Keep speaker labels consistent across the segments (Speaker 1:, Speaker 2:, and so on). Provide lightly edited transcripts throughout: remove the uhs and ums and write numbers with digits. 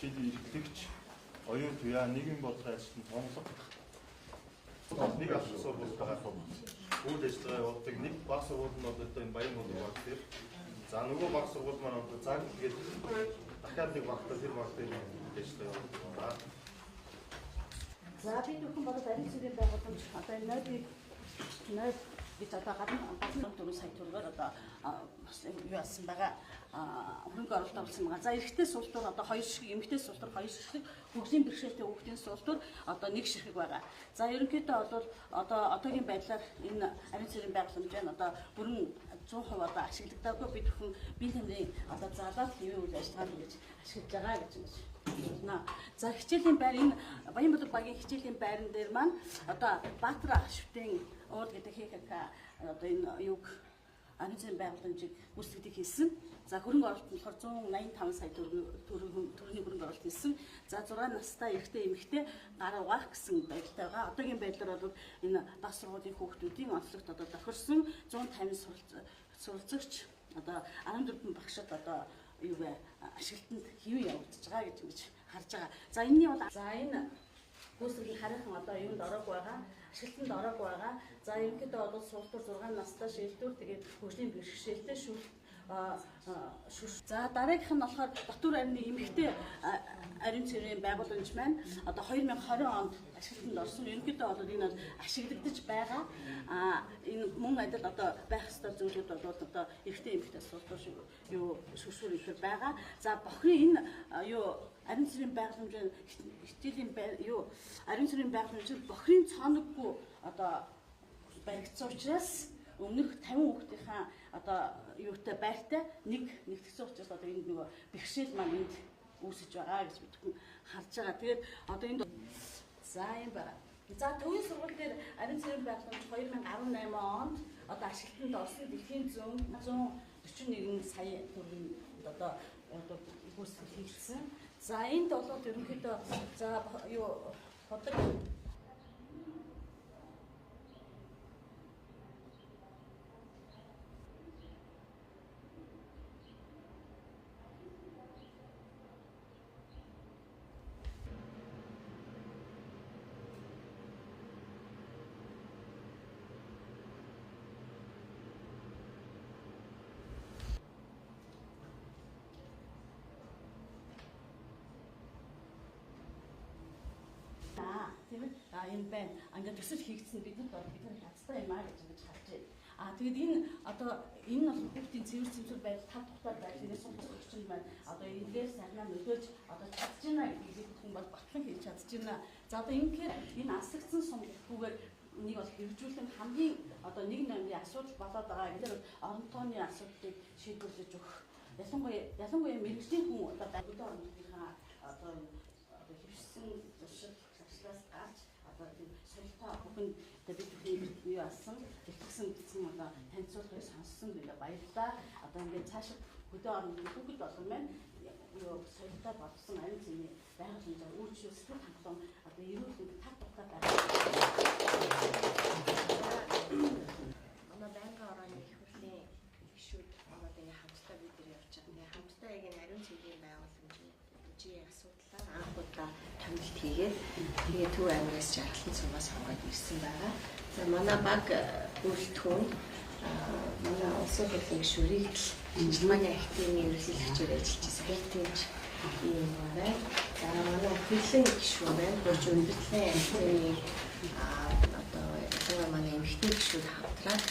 Speaker 1: хичээлийн эрхлэгч оюун туяа нийгмийн бодлогын ажилтнанд томлох нэг аль сургуультайгаар үйл ажиллагаа явуулдаг нэг баг сургууль нь одоо энэ Баян болон баг дээр за нөгөө баг сургууль маань одоо цаг тэгээд дахиад нэг багтаа тэр баг дээр үйл ажиллагаа явуулдаг байна.
Speaker 2: За бид бүхэн бодож арийн цэврийн байгууламж одоо энэ нойд бид одоо гадны 4 сая төгрөгөөр одоо юу асан байгаа хөрөнгө оруулалт оруулсан байгаа. За эрэгтэй суултуур одоо 2 ширхэг, эмэгтэй суултуур 2 ширхэг, хөгжлийн бэрхшээлтэй хүүхдийн суултуур одоо 1 ширхэг байгаа. За ерөнхийдөө бол одоо одоогийн байдлаар энэ арийн цэврийн байгууламж байна. Одоо бүрэн 100% одоо ашиглагдаагүй бид бүхэн бие тамирын одоо залаад хэвээ үйл ажиллагаа хийж ашиглаж байгаа гэж байна. За хичээлийн байр энэ Баянболог багийн хичээлийн байран дээр маань одоо Баатар шүтэн ууд гэдэг ХКК одоо энэ юг арийн цэврийн байгууламжийг гүйцэтгэдэг хийсэн. За хөрөнгө оруулалт нь болохоор 185 сая төгрөгийн хөрөнгө оруулалт хийсэн. За 6 настай эрэгтэй эмэгтэй гар угаах гэсэн байдалтай байгаа. Одоогийн байдлаар бол энэ баг сургуулийн хүүхдүүдийн онцлогт одоо тохирсон 150 суралцагч одоо 14 багшид одоо юу вэ ашиглалтанд хэвэн явагдаж байгаа гэж ингэж харж байгаа. За энэний бол за энэ гүйцэтгэлийн харийнхан одоо юунд ороог байгаа, ашиглалтанд ороог байгаа. За ерөнхийдөө бол суултуур 6 настай шилдвэр тэгээд хөгжлийн бэрхшээлтэй за дараагийнх нь болохоор Батүр арны эмэгтэй арийн цэврийн байгууламж маань одоо 2020 онд ашиглалтанд орсон. Ерөнхийдөө бол энэ бол ашиглагдаж байгаа. Энэ мөн адил одоо байх ёстой зүйлүүд бол одоо эрэгтэй эмэгтэй суултуур юу шүршүүр ихэр байгаа. За бохрын энэ юу арийн цэврийн байгууламжийн хичээлийн юу арийн цэврийн байгууламжид бохрын цооноггүй одоо баригдсан учраас өмнөх 50 хүүхдийнхаа одоо юутай байртай нэгтгэсэн учраас одоо энэ нөгөө бэрхшээл маань энд үүсэж байгаа гэж бид харж байгаа. Тэгээд одоо энд за юм байна. За төвийн сургууль дээр арийн цэврийн байгууламж 2018 онд одоо ашиглалтанд орсон дэлхийн 141 сая төгрөгийн одоо гүйцэтгэл хийсэн. За энд бол ерөнхийдөө за юу бодог энэ байна. Ингээд төсөл хийгдсэн бидэнд бол бидний хацтай юм аа гэж харж байна. Тэгээд энэ одоо энэ бол хүүхдийн цэвэр байдал тав тухтай байдлыг суулгах чинь байна. Одоо энэгээр сайнаа нөлөөлж одоо чадж байна гэдгийг хүн бол батлан хийж чадж байна. За одоо ингэхээр энэ асагдсан сум гэхгүйгээр нэг бол хэрэгжүүлэн хамгийн одоо нэг номын асуудал болоод байгаа. Тэгэхээр орон тооны асуудлыг шийдвэрлэж өгөх. Ялангуяа мэрэгжлийн хүн одоо байгууллагын орнуудынхаа одоо хэвшсэн туршил шашлагаас гарч одоо солилтоо бүхэн бид бүхэн юу асан дэлгэсэн гэсэн одоо танилцуулгыг сонссон гэдэг баярлалаа. Одоо ингээд цаашид хөдөө орны хүүхэд болгон маань юу солилтоо болсон арийн цэврийн байгууламжаар үйлчлэл сэтгэл хангалуун одоо эрүүл тав тухтай байна.
Speaker 3: Манай байнгын орооны их хурлын гишүүд одоо ингээ хамтдаа бид нар явж байгаа. Ингээ хамтдаа яг энэ арийн цэврийн байгууламжийн асуудлаар анх удаа томилт хийгээд тэгээ Төв аймагаас жаргалан цугаас сонгоод ирсэн байгаа. За манай баг бүрэлдэхүүн манай улсын хурлын гишүүрийг Шинжилгээний активны ерөнхийлөгчөөр ажиллаж спортинч юм байна. За манай хөдөлгөөний гишүүр байна. Бурж өндөрлөлийн активны одоо манай эмэгтэй гишүүд хамтраад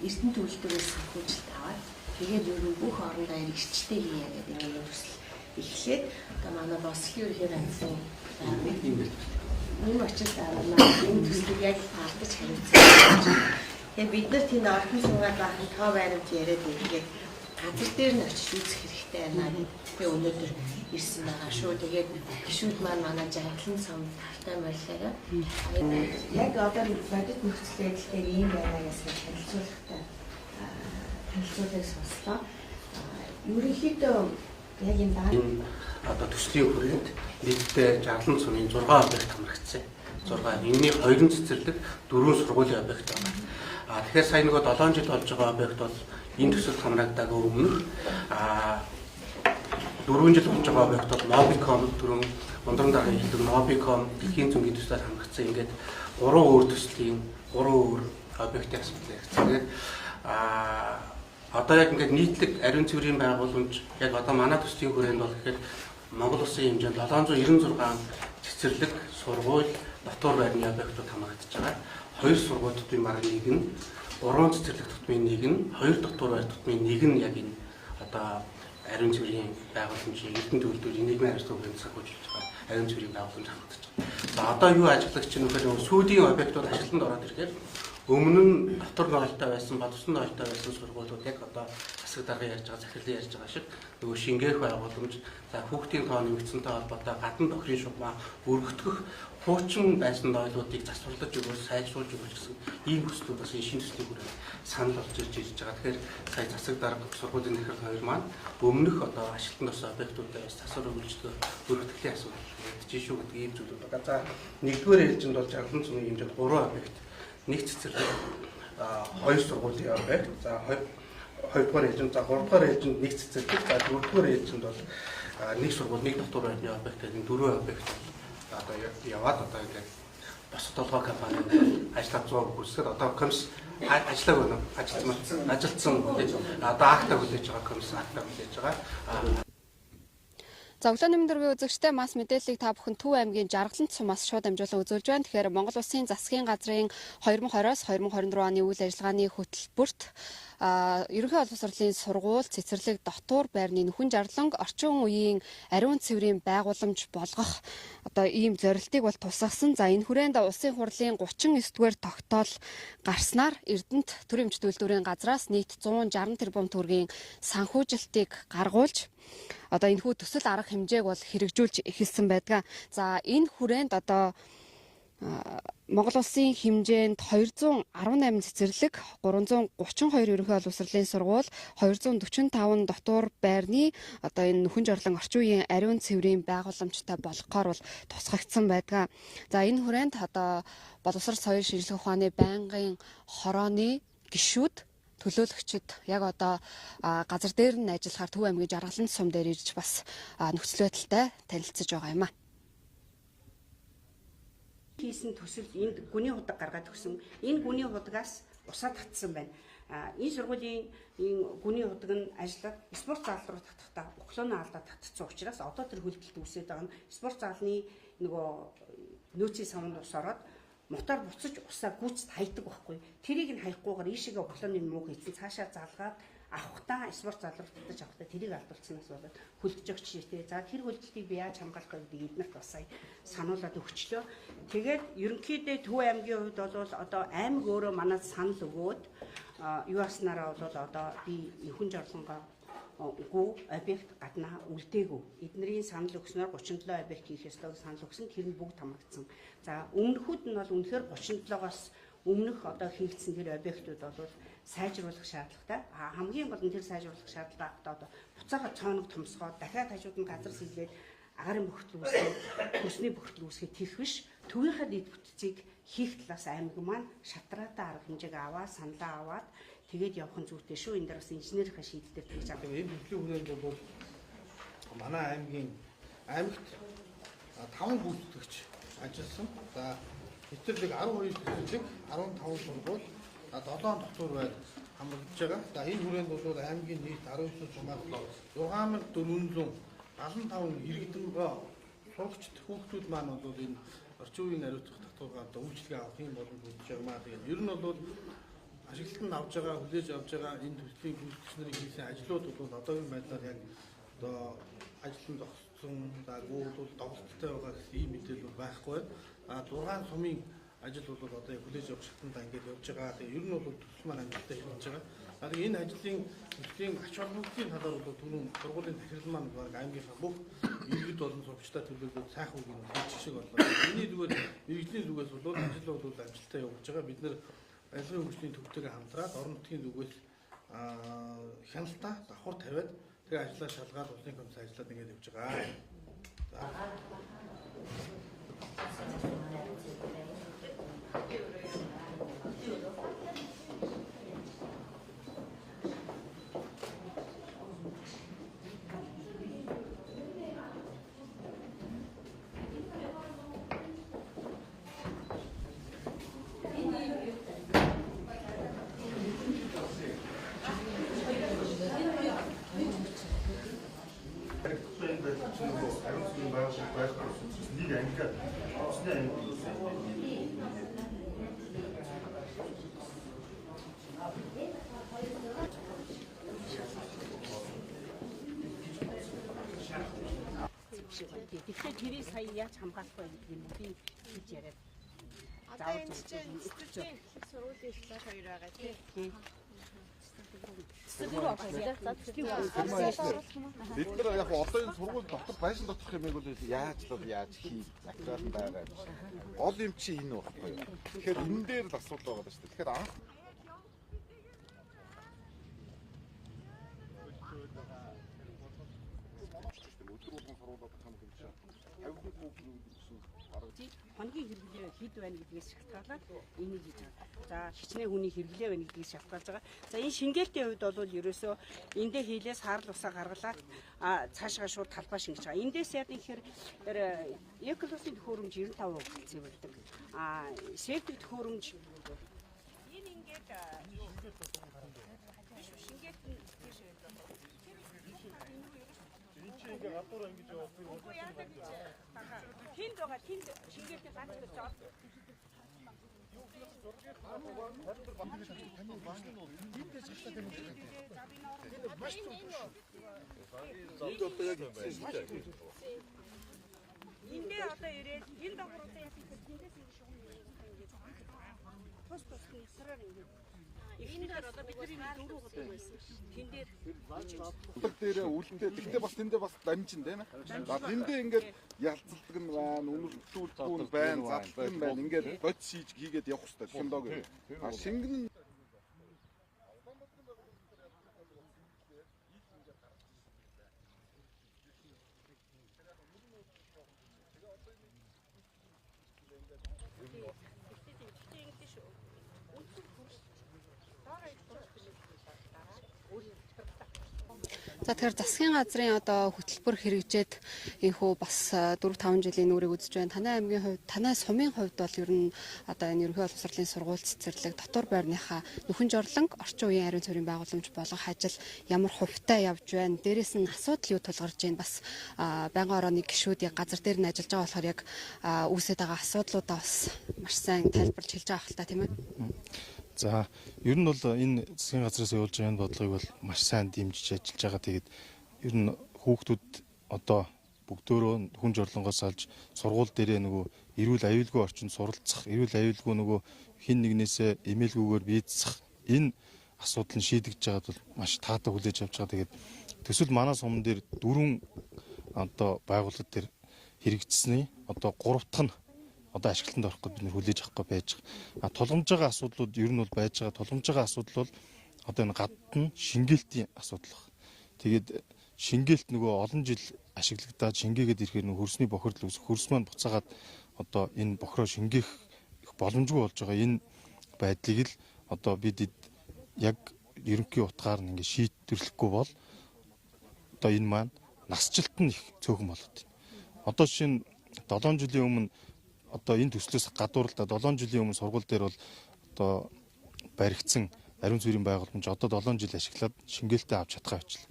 Speaker 3: Эрдэнэт үйлдвэрээс санхүүжилт аваад тэгээд ер нь бүх орон даяар ирчтэй хийе гэдэг нэг төсөл эхлээд одоо манай бослогын үеэр ансан энэ очиж дараа энэ төслийг яг таалдаж хариуцсан. Тэгээд бид нар тийм орхон суугаад байхад тоо байрамж яриад ингээд газар дээр нь очиж үзэх хэрэгтэй байна гэдэг. Тэгээ өнөөдөр ирсэн байгаа шүү. Тэгээд гишүүд маань манай жаргалан цом тавтай боллоо. Яг одоо бодит нөхцөл байдлаар ийм байна гэсэн танилцуулгыг сонслоо. Ерөнхийдөө яг энэ
Speaker 4: одоо төслийн хүрээнд нийтдээ жаргалан цомын 6 объект хамрагдсан. 6. Энэний 2 цэцэрлэг 4 сургуулийн объект байна. Тэгэхээр сая нөгөө 7 жил болж байгаа объект бол энэ төсөлд хамрагдаагүй өмнөх 4 жил болж байгаа объект бол Mobicom түрүүн ундран дараагийн хэлдэг Mobicom дэлхийн зөнгийн төслөөр хамрагдсан ингээд 3 өөр төслийн 3 өөр объектын асуудал яригдсан. Тэгээд одоо яг ингээд нийтлэг ариун цэврийн байгууламж яг одоо манай төслийн хүрээнд бол гэхэд Монгол Улсын хэмжээнд 796 цэцэрлэг сургууль дотор байрны объектууд хамрагдаж байгаа. 2 сургууль тутмын маргаан нэг нь, 3 цэцэрлэг тутмын нэг нь, 2 дотор байр тутмын нэг нь яг энэ одоо ариун цэврийн байгууламжийн эрдэнэ төлөвлөлтөөр нийгмийн харилцааг санхүүжүүлж байгаа ариун цэврийн байгууламж хамрагдаж байгаа. За одоо юу ажиглагч нь гэхээр сүүлийн объектууд ажилтнанд ороод ирэхээр өмнө нь дотор ноолтой байсан, бадсан ноолтой байсан сургуулиуд яг одоо засаг даргын ярьж байгаа, захирлын ярьж байгаа шиг нөгөө шингээх байгууламж, за хүүхдийн тоо нэмэгдсэнтэй холбоотой гадна тохирын шугамаа өргөтгөх хуучин байсан нойлуудыг засварлаж өгөх, сайжруулж өгөх гэсэн ийм хүслүүд бас энэ шинэ төслийн хүрээнд санал болж ирж байгаа. Тэгэхээр сая засаг дарга сургуулийн захирал хоёр маань өмнөх одоо ажилтнанд орсон объектуудаас засвар өгүүлжлөө өргөтгөлийн асуудал ярьж шүү гэдэг ийм зүйлүүд байгаа. За нэгдүгээр ээлжинд бол Жаргалан цумын хэмжээнд 3 объект, нэг цэцэрлэг, 2 сургуулийн объект, за 2-р ээлжинд, за 3-р ээлжинд нэг цэцэрлэг, за 4-р ээлжинд бол нэг сургууль, нэг дотор байрны объект гэдэг 4 объект одоо яваад одоо ингээд бос толгой компани ажиллаж байгаа хүсгээд одоо комисс ажиллаг байна. Ажилтсан одоо актаа хүлээж байгаа комисс актаа хүлээж байгаа.
Speaker 5: За өглөөний мэнд дөрвийн үзэгчтэй масс мэдээллийг та бүхэн Төв аймгийн Жаргалан цумаас шууд дамжуулан үзүүлж байна. Тэгэхээр Монгол Улсын засгийн газрын 2020-оос 2024 оны үйл ажиллагааны хөтөлбөрт ерөнхий боловсролын сургууль, цэцэрлэг, дотор байрны нөхөн жарланг орчин үеийн ариун цэврийн байгууламж болгох одоо ийм зорилтыг бол тусгасан. За энэ хүрээнд улсын хурлын 39-р тогтоол гарснаар Эрдэнэт төрийн эмчит үйлдвэрийн газраас нийт 160 тэрбум төгрөгийн санхүүжилтийг гаргуулж одоо энэ хүү төсөл арга хэмжээг бол хэрэгжүүлж эхэлсэн байдаг. За энэ хүрээнд одоо Монгол Улсын хэмжээнд 218 цэцэрлэг, 332 ерөнхий боловсролын сургууль, 245 дотор байрны одоо энэ нөхөн жорлон орчин үеийн ариун цэврийн байгууламжтай болгохоор бол тусгагдсан байдаг. За энэ хүрээнд одоо боловсрол соёл шинжилгээ ухааны байнгын хорооны гишүүд төлөөлөгчд яг одоо газар дээр нь ажиллахаар Төв аймгийн Жаргалан сум дээр ирж бас нөхцөл байдалтай танилцж байгаа юм а.
Speaker 2: Хийсэн төсөл энд гүний худаг гаргаад өгсөн. Энэ гүний худагаас усаа татсан байна. Энэ сургуулийн энэ гүний худаг нь ажиллаад спорт зал руу татахдаа өглөөний алдаа татцсан учраас одоо тэр хөлдөлт үүсээд байгаа нь спорт залны нөгөө нөөцийн савнд ус ороод мотор буцаж усаа гүйцэд хайдаг байхгүй. Тэрийг нь хаяггүйгээр ийшээгээ өглөөний муу хийсэн цаашаа залгаад авахтаа спорт зал руу татаж авахтаа тэрийг алдуулснаас болоод хөлдөж өгч шийдээ. За тэр хөлдөлтийг би яаж хамгаалах вэ гэдгийг эднэрт бас сая сануулад өгчлөө. Тэгээд ерөнхийдөө Төв аймгийн хувьд бол одоо аймаг өөрөө манад санал өгөөд юу аснараа бол одоо би нөхөн жорлонгоо гүү объект гаднаа үлдээгүү. Эднэрийн санал өгснөөр 37 объект хийх ёстой санал өгсөн. Тэр нь бүгд хамрагдсан. За өмнөхүүд нь бол үнэхээр 37-оос өмнөх одоо хийгдсэн тэр объектууд бол сайжруулах шаардлагатай. Хамгийн гол нь тэр сайжруулах шаардлагатай одоо буцаага цооног томсгоод дахиад хажууд нь газар сэлгээд агарын бохирдол үүсгэх, төсний бохирдол үүсгэх тийх биш. Төвийнхээ дэд бүтцийг хийх талаас аймаг маань шатраатай арга хэмжээг аваад саналаа аваад тэгээд явах нь зүйтэй шүү. Энэ дээр бас инженерийнхээ шийдэлээр тэгж авах.
Speaker 6: Энэ хөтөлбөрийн хүрээнд бол манай аймагт 5 гүйцэтгэгч ажилласан. За цэцэрлэг 12 цэцэрлэг, 15 сургууль, 7 дотор байр хамрагдж байгаа. За энэ хүрээнд бол аймгийн нийт 19 сумаас 6475 иргэдэнгээ сурагчд хүүхдүүд маань бол энэ орчин үеийн хариуцлага татвараар үйлчлэгээ авах юм болон үзэж байгаа. Тэгээд ер нь бол ашиглалтанд авж байгаа, хүлээж авж байгаа энэ төслийн гүйцэтгэгч нарын хийсэн ажлууд бол одоогийн байдлаар яг одоо ажлын зогссон, за гүүл бол доголдолтой байгаа гэсэн ийм мэдээлэл байхгүй. 6 сумын ажил бол одоо яг хүлээж авах шатнд ингээд явж байгаа. Тэгээд ер нь бол төсөл маань амжилттай хийж байгаа. Тэгээд энэ ажлын төслийн ач холбогдолтын талаар бол түрүүн сургуулийн захирал маань аймгийнхаа бүх иргэд болон сурагчдаа төлөвлөж сайхан үг нь хийж шиг боллоо. Миний зүгээр иргэдийн зүгээс бол ажил бол амжилттай явж байгаа. Бид нэр барилгын хөгжлийн төвтэйгээ хамтраад орон нутгийн зүгээс хяналтаа давхар тавиад тэр ажлаа шалгаад улсын комисс ажиллаад ингээд явж байгаа.
Speaker 1: харигдахгүй энэ байдаг чинь нөгөө ариун цэврийн байгууллага байхгүй учраас нэг ангиад усны анги
Speaker 2: Тэгэхээр тэрийг сая яаж хамгаалах вэ гэдэг юм би хийж яриад.
Speaker 3: Одоо энэ чинь цэцэрлэгийн сургуулийн класс 2 байгаа тийм.
Speaker 7: Бид нар яг одоо энэ сургууль дотор байшин доторх юм бол яаж хийх актуал байгаа юм шиг. Гол юм чи энэ багхгүй юу. Тэгэхээр энэ дээр л асуудал байгаа шүү дээ. Тэгэхээр анх
Speaker 2: хоногийн хэрэглээ хэд байна гэдгээс шалтгаалаад энийг хийж байгаа. За хичнээн хүний хэрэглээ байна гэдгээс шалтгаалж байгаа. За энэ шингээлтийн хувьд бол ерөөсөө эндээ хийлээс хаарл усаа гаргалаад цаашгаа шууд талбай шингэж байгаа. Эндээс яг тэгэхээр экологийн төхөөрөмж 95% гэсэн байдаг. Септик төхөөрөмж энэ ингээд шингээлт нь тийш байдаг.
Speaker 1: ингээ гадуур ингэж яваад би
Speaker 2: үгүй яадаг гэж тэнд байгаа тэнд шингээтэй ганц гэж жоо. Эндээ одоо ирээд энэ дагууруудаа яг тэндээс ингэ шугам ингэж тус сараар ингэ. Энэ дээр одоо бидний дөрөв удаа байсан. Тэн дээр
Speaker 7: дээрээ үлдээ. Тэгтээ бас тэндээ бас дамжин тийм ээ. За тэндээ ингээд ялцдаг нь байна, үнэлтүүлдэг нь байна, заддаг нь байна. Ингээд бод шийж хийгээд явах хэрэгтэй. Технологи. Шингэн
Speaker 5: За тэгэхээр засгийн газрын одоо хөтөлбөр хэрэгжээд энэхүү бас 4-5 жилийн нүрийг үзэж байна. Танай аймгийн хувьд, танай сумын хувьд бол ер нь одоо энэ ерөнхий боловсролын сургууль цэцэрлэг, дотор байрныхаа нөхөн жорлон, орчин үеийн ариун цэврийн байгууламж болгох ажил ямар хувьтай явж байна. Дээрээс нь асуудал юу тулгарч байна. Бас байнгын орооны гишүүд яг газар дээр нь ажиллаж байгаа болохоор яг үүсэж байгаа асуудлуудаа бас маш сайн тайлбарлаж хэлж байгаа хэл та тийм ээ.
Speaker 8: За ер нь бол энэ засгийн газраас явуулж байгаа бодлогыг бол маш сайн дэмжиж ажиллаж байгаа. Тэгээд ер нь хүүхдүүд одоо бүгдөө хүн жорлонгоос алж сургууль дээрээ нөгөө эрүүл аюулгүй орчинд суралцах, эрүүл аюулгүй нөгөө хин нэгнээсээ эмээлгүйгээр биецэх энэ асуудал нь шийдэгдэж байгаад бол маш таатай хүлээж авч байгаа. Тэгээд төсөл манай суман дээр 4 одоо байгууллага дээр хэрэгжсэний одоо 3 дахь нь одоо ашиглалтанд орох гэж бид нэр хүлээж авахгүй байж байгаа. Тулгамж байгаа асуудлууд ер нь бол байж байгаа. Тулгамж байгаа асуудал бол одоо энэ гадна шингээлтийн асуудал баг. Тэгээд шингээлт нөгөө олон жил ашиглагдаад шингээгээд ирэхээр нөгөө хөрсний бохирдол үүсэх, хөрс маань буцаагаад одоо энэ бохироо шингээх боломжгүй болж байгаа. Энэ байдлыг л одоо бид яг ерөнхий утгаар нь ингэ шийдвэрлэхгүй бол одоо энэ маань насжилт нь их цөөхөн болоод байна. Одоо жишээ нь 7 жилийн өмнө одоо энэ төслөөс гадуурлаа 7 жилийн өмнө сургууль дээр бол одоо баригдсан ариун цэврийн байгууламж одоо 7 жил ашиглаад шингээлтээ авч чадхаа явчлаа.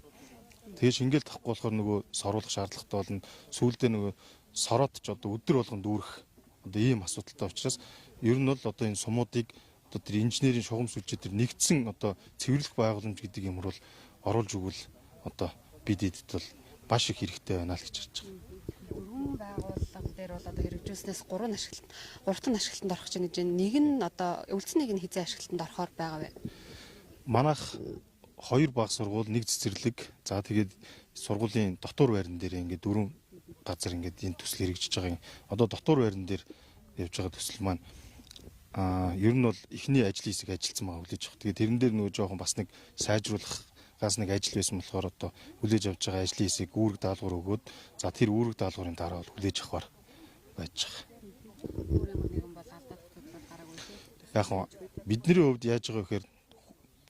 Speaker 8: Тэгээ шингээлт авахгүй болохоор нөгөө соруулах шаардлагатай болно. Сүүлдээ нөгөө сороод ч одоо өдөр болгон дүүрэх одоо ийм асуудалтай учраас ер нь бол одоо энэ сумуудыг одоо тэр инженерийн шугам сүлжээ тэр нэгдсэн одоо цэвэрлэх байгууламж гэдэг юмр бол оруулж өгвөл одоо бидэд бол маш их хэрэгтэй байна л гэж харж байгаа.
Speaker 5: Өргөн байгууллага дээр бол одоо хэрэгжүүлснээс 3 ашиглалтанд орох гэж байна. Нэг нь одоо үлдснэг нь хизээ ашиглалтанд орохоор байгаа вэ?
Speaker 8: Манайх 2 баг сургууль, 1 цэцэрлэг, за тэгээд сургуулийн дотор байран дээр ингээд 4 газар ингээд энэ төсөл хэрэгжиж байгаа юм. Одоо дотор байран дээр явж байгаа төсөл маань ер нь бол эхний ажлын хэсэг ажилласан байгаа хүлээж авах. Тэгээд тэрэн дээр нөгөө жоохон бас нэг сайжруулах газ нэг ажил байсан болохоор одоо хүлээж авч байгаа ажлын хэсэг үүрэг даалгавар өгөөд за тэр үүрэг даалгаврын дараа бол хүлээж авахар байж байгаа. Яг нь бидний хувьд яаж байгаа вэ гэхээр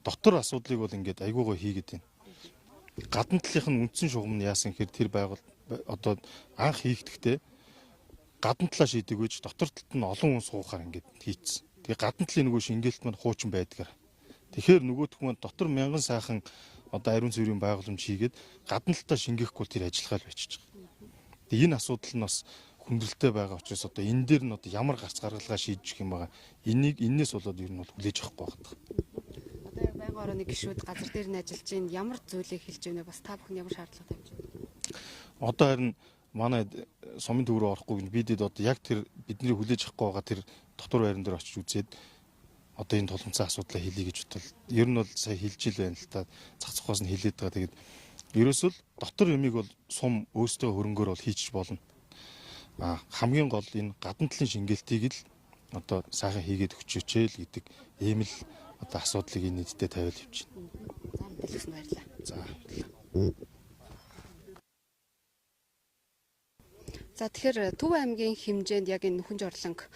Speaker 8: дотор асуудлыг бол ингээд айгуугаа хийгээд байна. Гадна талынх нь үндсэн шугам нь яасан гэхээр тэр байгуул одоо анх хийгдэхдээ гадна талаа шийдэг гэж дотор талд нь олон хүн суухаар ингээд хийцэн. Тэгээ гадна талын нөгөө шингээлт маань хуучин байдгаар. Тэгэхээр нөгөөх нь дотор мянган сайхан одоо ариун цэврийн байгууламж хийгээд гадна талаа шингээхгүй тэр ажиллагаа л байчихж байгаа. Тэгээ энэ асуудал нь бас хүндрэлтэй байгаа учраас одоо энэ дээр нь одоо ямар гарц гаргалгаа шийдэх юм байгаа. Энээс болоод ер нь бол хүлээж авахгүй байна.
Speaker 5: Одоо яг байнгын орооны гишүүд газар дээр нь ажиллаж байна. Ямар зүйлийг хэлж байна вэ? Бас та бүхэн ямар шаардлага тавьж байна?
Speaker 8: Одоо харин манай сумын төв рүү орохгүй бидэд одоо яг тэр бидний хүлээж авахгүй байгаа тэр дотор байран дээр очиж үзээд одоо энэ тулгымцсан асуудлаа хэлье гэж бодлоо. Ер нь бол сая хэлж ил байна л та цах цухаас нь хэлээд байгаа. Тэгээд ерөөсөө дотор ямиг бол сум өөртөө хөрөнгөөр бол хийчих болно. Хамгийн гол энэ гадна талын шингээлтийг л одоо сайхан хийгээд өгчөөч л гэдэг ийм л одоо асуудлыг энэ нийтдээ тавиул явж байна.
Speaker 5: За мэдээлсэн баярлалаа.
Speaker 8: За.
Speaker 5: За тэгэхээр Төв аймгийн хэмжээнд яг энэ нөхөн жорлонг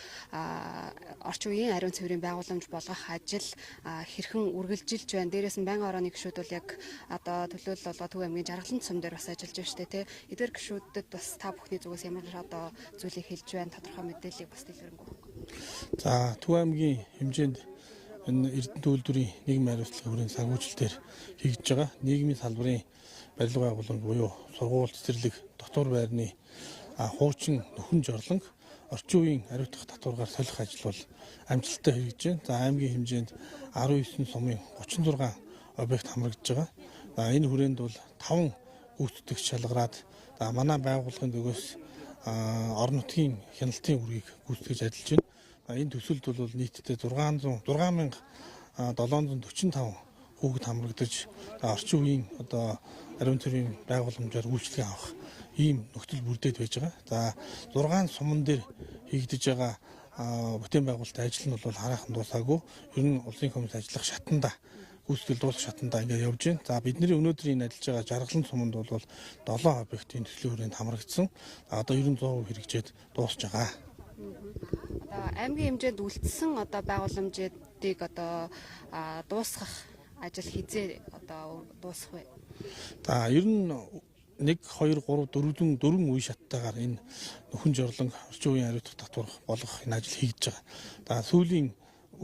Speaker 5: орчин үеийн ариун цэврийн байгууламж болгох ажил хэрхэн үргэлжилж байна. Дээрээс нь байнгын орооны гишүүд бол яг одоо төлөөлөл болго Төв аймгийн жаргалан цум дээр бас ажиллаж байна шүү дээ, тий. Эдгээр гишүүдэд бас та бүхний зүгээс ямар одоо зүйлийг хэлж байна, тодорхой мэдээллийг бас дэлгэрэнгүй.
Speaker 6: За Төв аймгийн хэмжээнд энэ Эрдэнэ төлөвлөрийн нийгмийн хариуцлагын хүрээнд санхүүжилтээр хийгдэж байгаа нийгмийн салбарын барилга байгууламж буюу сургууль, цэцэрлэг, дотор байрны хуучин нөхөн жорлонг орчин үеийн ариутгах татваргаар солих ажил бол амжилттай хийгдэж байна. За аймгийн хэмжээнд 19 сумын 36 объект хамрагдж байгаа. За энэ хүрээнд бол 5 гүйцэтгэгч шалгараад манай байгууллагын төгөөс орон нутгийн хяналтын үргийг гүйцэтгэж ажиллаж байна. Энэ төсөлд бол нийтдээ 6745 хүүхэд хамрагдаж орчин үеийн одоо ариун цэврийн байгууламжаар үйлчлэг авах ийм нөхцөл бүрдээд байж байгаа. За 6 суман дээр хийгдэж байгаа бүтээн байгуулалтын ажил нь бол хараахан дуусаагүй. Ер нь улсын комисс ажиллах шатанда гүйцэтгэл дуусах шатанда ингээд явж байна. За бидний өнөөдрийн ажиллаж байгаа жаргалан суманд бол 7 объектын төслийн хүрээнд хамрагдсан. Одоо ер нь 100% хэрэгжээд дуусж байгаа.
Speaker 5: Одоо аймгийн хэмжээнд үлдсэн одоо байгууламжуудыг одоо дуусгах ажил хизээ одоо дуусах вэ?
Speaker 6: За ер нь 1 2 3 4 үе шаттайгаар энэ нөхөн жорлонг орчин үеийн ариутгах татвар болгох энэ ажил хийгдэж байгаа. За сүүлийн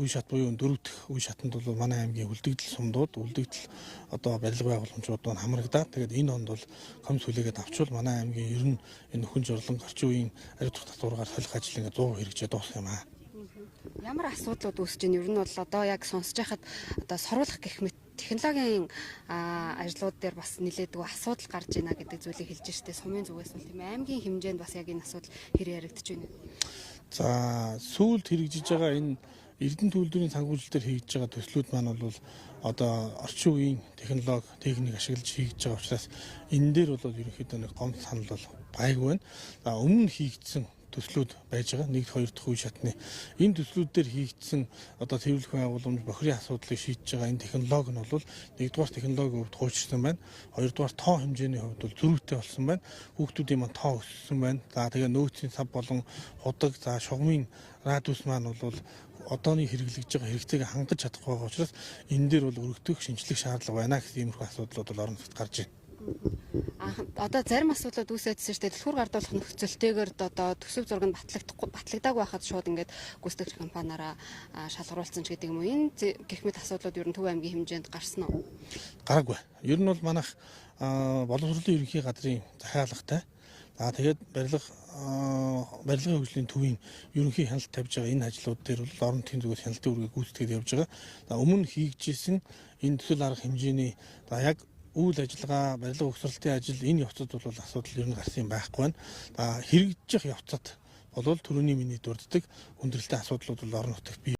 Speaker 6: үе шат буюу 4 дахь үе шатанд бол манай аймгийн үлдэгдэл сумдууд, үлдэгдэл одоо барилга байгууламжууд нь хамрагдаад тэгээд энэ онд бол комисс хүлээгээд авчвал манай аймгийн ер нь энэ нөхөн жорлонг орчин үеийн ариутгах татвараар солих ажил ингээд 100% хэрэгжээд дуусах юм аа.
Speaker 5: Ямар асуудлууд үүсэж байна? Ер нь бол одоо яг сонсож байхад одоо соруулах гэх мэт технологийн ажлууд дээр бас нэлээдгүй асуудал гарч байна гэдэг зүйлийг хэлж штэ сумын зүгээс нь тийм аймгийн хэмжээнд бас яг энэ асуудал хэрэг яригдж байна.
Speaker 6: За сүүлд хэрэгжиж байгаа энэ Эрдэнэ төлөвлөрийн санхүүжилтээр хийгдэж байгаа төслүүд маань бол одоо орчин үеийн технологи, техник ашиглаж хийгдэж байгаа учраас энэ дээр бол ерөнхийдөө нэг гомдол санал бол байггүй байна. За өмнө хийгдсэн төслүүд байж байгаа 1 2 дахь үе шатны энэ төслүүд дээр хийгдсэн одоо цэвэрлэх байгууламж бохирын асуудлыг шийдэж байгаа энэ технологи нь бол нэгдүгээр технологийн хувьд хуучирсан байна. Хоёрдугаар тоо хэмжээний хувьд бол зөрүүтэй болсон байна. Хүүхдүүдийн маань тоо өссөн байна. За тэгээ нөөцийн сав болон худаг за шугамын радиус маань бол одооний хэрэглэж байгаа хэрэгцээг хангаж чадахгүй байгаа учраас энэ дээр бол өргөдөх шинжлэх шаардлага байна гэсэн иймэрхүү асуудлууд бол орон нутгад гарч байна.
Speaker 5: Одоо зарим асуудлууд үүсэжсэн шүү дээ. Түлхүүр гардуулах нөхцөлтэйгээр одоо төсөв зураг нь батлагдаагүй байхад шууд ингээд гүйцэтгэгч компаниараа шалгаруулсан ч гэдэг юм уу. Энэ гэх мэт асуудлууд ер нь Төв аймгийн хэмжээнд гарсан уу?
Speaker 6: Гараагүй. Ер нь бол манайх боловсролын ерөнхий газрын захиалагтай. За тэгээд барилгын хөгжлийн төвийн ерөнхий хяналт тавьж байгаа энэ ажлууд дээр бол орон нутгийн зүгээс хяналтын үргийг гүйцэтгээд явж байгаа. За өмнө хийгдсэн энэ төсөл арга хэмжээний яг үйл ажиллагаа, барилга угсралтын ажил энэ явцад бол асуудал ер нь гарсан юм байхгүй байна. Хэрэгжих явцад бол түрүүний миний дурддаг хүндрэлтэй асуудлууд бол орон нутагт бий